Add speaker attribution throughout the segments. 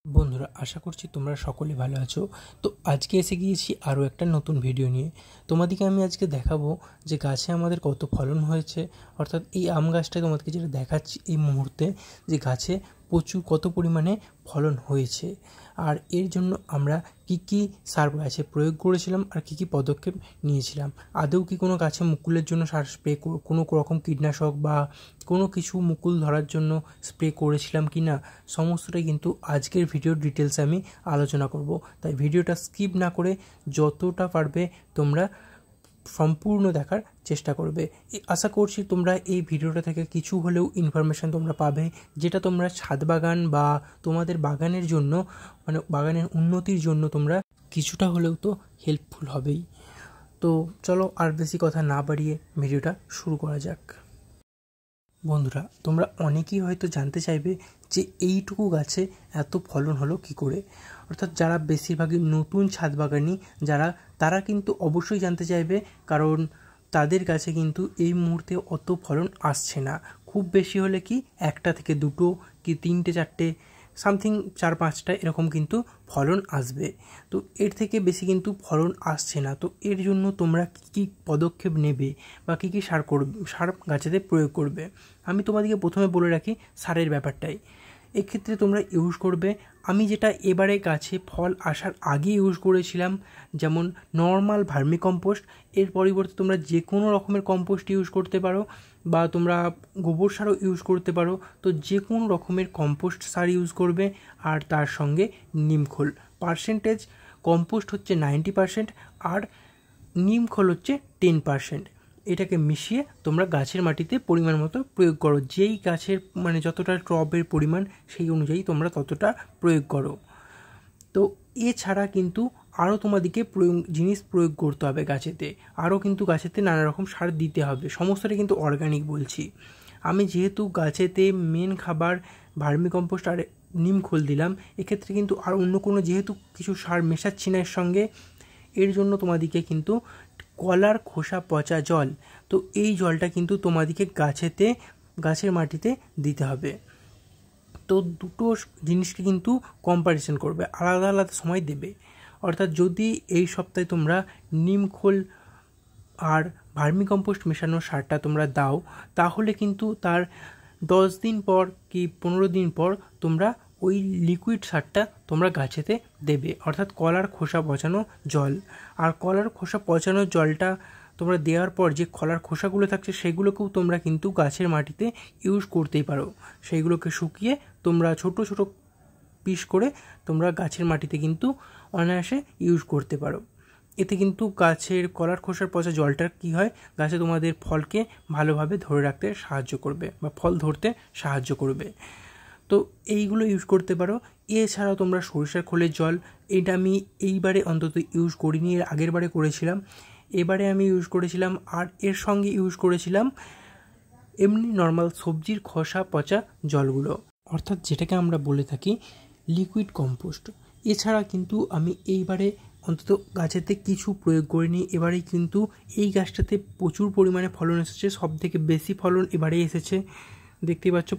Speaker 1: বন্ধুরা, আশা করছি তোমরা সকলে ভালো আছো। তো আজকে এসে গিয়েছি আরও একটা নতুন ভিডিও নিয়ে। তোমাদেরকে আমি আজকে দেখাবো যে গাছে আমাদের কত ফলন হয়েছে। অর্থাৎ এই আম গাছটা তোমাদেরকে যেটা দেখাচ্ছি এই মুহূর্তে, যে গাছে প্রচুর কত পরিমাণে ফলন হয়েছে, আর এর জন্য আমরা কি কি সার গাছে প্রয়োগ করেছিলাম আর কি কি পদক্ষেপ নিয়েছিলাম। আদৌ কি কোনো গাছে মুকুলের জন্য সার স্প্রে, কোনো রকম কীটনাশক বা কোনো কিছু মুকুল ধরার জন্য স্প্রে করেছিলাম কি না, সমস্তটাই কিন্তু আজকের ভিডিওর ডিটেলসে আমি আলোচনা করব। তাই ভিডিওটা স্কিপ না করে যতটা পারবে তোমরা সম্পূর্ণ দেখার চেষ্টা করবে। আশা করছি তোমরা এই ভিডিওটা থেকে কিছু হলেও ইনফরমেশান তোমরা পাবে, যেটা তোমরা ছাদ বাগান বা তোমাদের বাগানের জন্য, মানে বাগানের উন্নতির জন্য তোমরা কিছুটা হলেও তো হেল্পফুল হবেই। তো চলো আর বেশি কথা না বাড়িয়ে ভিডিওটা শুরু করা যাক। বন্ধুরা, তোমরা অনেকেই হয়তো জানতে চাইবে যে এইটুকু গাছে এত ফলন হলো কি করে। অর্থাৎ যারা বেশিরভাগই নতুন ছাদ বাগানি তারা কিন্তু অবশ্যই জানতে চাইবে, কারণ তাদের কাছে কিন্তু এই মুহূর্তে অত ফলন আসছে না। খুব বেশি হলে কি একটা থেকে দুটো কি তিনটে চারটে সামথিং 4-5টা এরকম কিন্তু ফলন আসবে। তো এর থেকে বেশি কিন্তু ফলন আসছে না। তো এর জন্য তোমরা কী কী পদক্ষেপ নেবে বা কী কী সার গাছেতে প্রয়োগ করবে, আমি তোমাদেরকে প্রথমে বলে রাখি সারের ব্যাপারটাই। এক্ষেত্রে তোমরা ইউজ করবে, আমি যেটা এবারে গাছে ফল আসার আগে ইউজ করেছিলাম, যেমন নর্মাল ভার্মি কম্পোস্ট। এর পরিবর্তে তোমরা যে কোনো রকমের কম্পোস্ট ইউজ করতে পারো, বা তোমরা গোবর সারও ইউজ করতে পারো। তো যে কোনো রকমের কম্পোস্ট সার ইউজ করবে, আর তার সঙ্গে নিমখোল। পার্সেন্টেজ কম্পোস্ট হচ্ছে 90% আর নিমখোল হচ্ছে 10%। এটাকে মিশিয়ে তোমরা গাছের মাটিতে পরিমাণ মতো প্রয়োগ করো। যেই গাছের মানে যতটা টবের পরিমাণ সেই অনুযায়ী তোমরা ততটা প্রয়োগ করো। তো এছাড়া কিন্তু আরও তোমাদেরকে জিনিস প্রয়োগ করতে হবে গাছেতে। আরও কিন্তু গাছেতে নানা রকম সার দিতে হবে, সমস্তটা কিন্তু অর্গানিক বলছি আমি। যেহেতু গাছেতে মেন খাবার ভার্মি কম্পোস্ট আর নিমখোল দিলাম, এক্ষেত্রে কিন্তু আর অন্য কোনো যেহেতু কিছু সার মেশাচ্ছি না এর সঙ্গে, এর জন্য তোমাদেরকে কিন্তু কলার খোসা পচা জল, তো এই জলটা কিন্তু তোমাদেরকে গাছের মাটিতে দিতে হবে। তো দুটো জিনিসকে কিন্তু কম্পারিজন করবে, আলাদা আলাদা সময় দেবে। অর্থাৎ যদি এই সপ্তাহে তোমরা নিমখোল আর ভার্মি কম্পোস্ট মেশানো সারটা তোমরা দাও, তাহলে কিন্তু তার 10 দিন পর কি 15 দিন পর তোমরা ওই লিকুইড সারটা তোমরা গাছেতে দেবে, অর্থাৎ কলার খোসা পচানো জল। আর কলার খোসা পচানো জলটা তোমরা দেওয়ার পর যে কলার খোসাগুলো থাকছে সেগুলোকেও তোমরা কিন্তু গাছের মাটিতে ইউজ করতেই পারো। সেইগুলোকে শুকিয়ে তোমরা ছোট ছোট পিস করে তোমরা গাছের মাটিতে কিন্তু অনায়াসে ইউজ করতে পারো। এতে কিন্তু গাছের কলার খোসার পচা জলটা কী হয়, গাছে তোমাদের ফলকে ভালোভাবে ধরে রাখতে সাহায্য করবে বা ফল ধরতে সাহায্য করবে। তো এইগুলো ইউজ করতে পারো। এছাড়াও তোমরা সরিষার খোলের জল, এটা আমি এইবারে অন্তত ইউজ করিনি, এর আগের বারে করেছিলাম, এবারে আমি ইউজ করেছিলাম। আর এর সঙ্গে ইউজ করেছিলাম এমনি নর্মাল সবজির খোসা পচা জলগুলো, অর্থাৎ যেটাকে আমরা বলে থাকি লিকুইড কম্পোস্ট। এছাড়া কিন্তু আমি এইবারে অন্তত গাছেতে কিছু প্রয়োগ করিনি। এবারে কিন্তু এই গাছটাতে প্রচুর পরিমাণে ফলন এসেছে, সবথেকে বেশি ফলন এবারে এসেছে। দেখতেই পাচ্ছ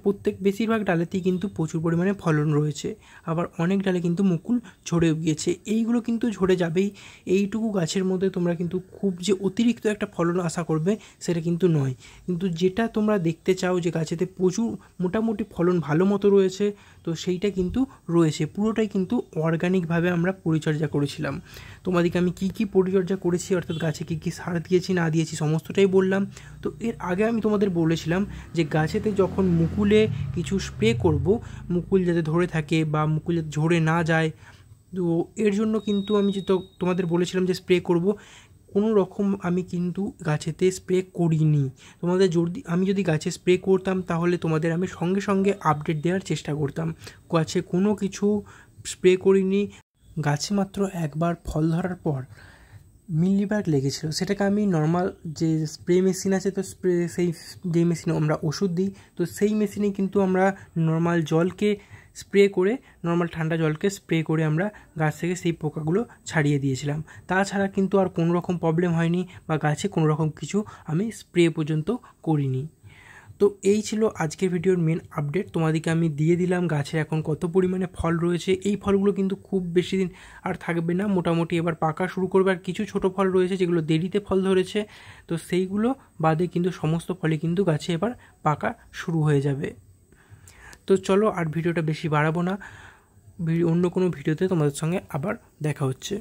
Speaker 1: বেশিরভাগ ডালেতেই কিন্তু প্রচুর পরিমাণে ফলন রয়েছে, আবার অনেক ডালে কিন্তু মুকুল ঝরেও গিয়েছে। এইগুলো কিন্তু ঝরে যাবেই। এইটুকু গাছের মধ্যে তোমরা কিন্তু খুব যে অতিরিক্ত একটা ফলন আশা করবে সেটা কিন্তু নয়। কিন্তু যেটা তোমরা দেখতে চাও যে গাছেতে প্রচুর মোটামুটি ফলন ভালো মতো রয়েছে, তো সেইটা কিন্তু রয়েছে। পুরোটাই কিন্তু অর্গানিকভাবে আমরা পরিচর্যা করেছিলাম। তোমাদেরকে আমি কি কি পরিচর্যা করেছি, অর্থাৎ গাছে কি কি সার দিয়েছি না দিয়েছি সমস্তটাই বললাম। তো এর আগে আমি তোমাদের বলেছিলাম যে গাছেতে যখন মুকুলে কিছু স্প্রে করব, মুকুল যাতে ধরে থাকে বা মুকুল যাতে ঝরে না যায়, তো এর জন্য কিন্তু আমি তোমাদের বলেছিলাম যে স্প্রে করব। কোনো রকম আমি কিন্তু গাছেতে স্প্রে করিনি। আমি যদি গাছে স্প্রে করতাম তাহলে তোমাদের আমি সঙ্গে সঙ্গে আপডেট দেওয়ার চেষ্টা করতাম। গাছে কোনো কিছু স্প্রে করিনি। গাছে মাত্র একবার ফল ধরার পর মিলিবাগ লেগেছিল, সেটাকে আমি নর্মাল যে স্প্রে মেশিন আছে, তো সেই যে মেশিনে আমরা ওষুধ দিই, তো সেই মেশিনে কিন্তু আমরা নর্মাল জলকে স্প্রে করে, নর্মাল ঠান্ডা জলকে স্প্রে করে আমরা গাছ থেকে সেই পোকাগুলো ছাড়িয়ে দিয়েছিলাম। তাছাড়া কিন্তু আর কোনো রকম প্রবলেম হয়নি, বা গাছে কোনো রকম কিছু আমি স্প্রে পর্যন্ত করিনি। তো তো এই ছিল আজকের ভিডিওর মেন আপডেট। তোমাদেরকে আমি দিয়ে দিলাম গাছে এখন কত পরিমাণে ফল রয়েছে। এই ফলগুলো কিন্তু খুব বেশি দিন আর থাকবে না, মোটামুটি এবার পাকা শুরু করবে। আর কিছু ছোট ফল রয়েছে যেগুলো দেরিতে ফল ধরেছে, তো সেইগুলো বাদে কিন্তু সমস্ত ফলই কিন্তু গাছে এবার পাকা শুরু হয়ে যাবে। তো চলো আর ভিডিওটা বেশি বাড়াবো না, অন্য কোনো ভিডিওতে তোমাদের সঙ্গে আবার দেখা হচ্ছে।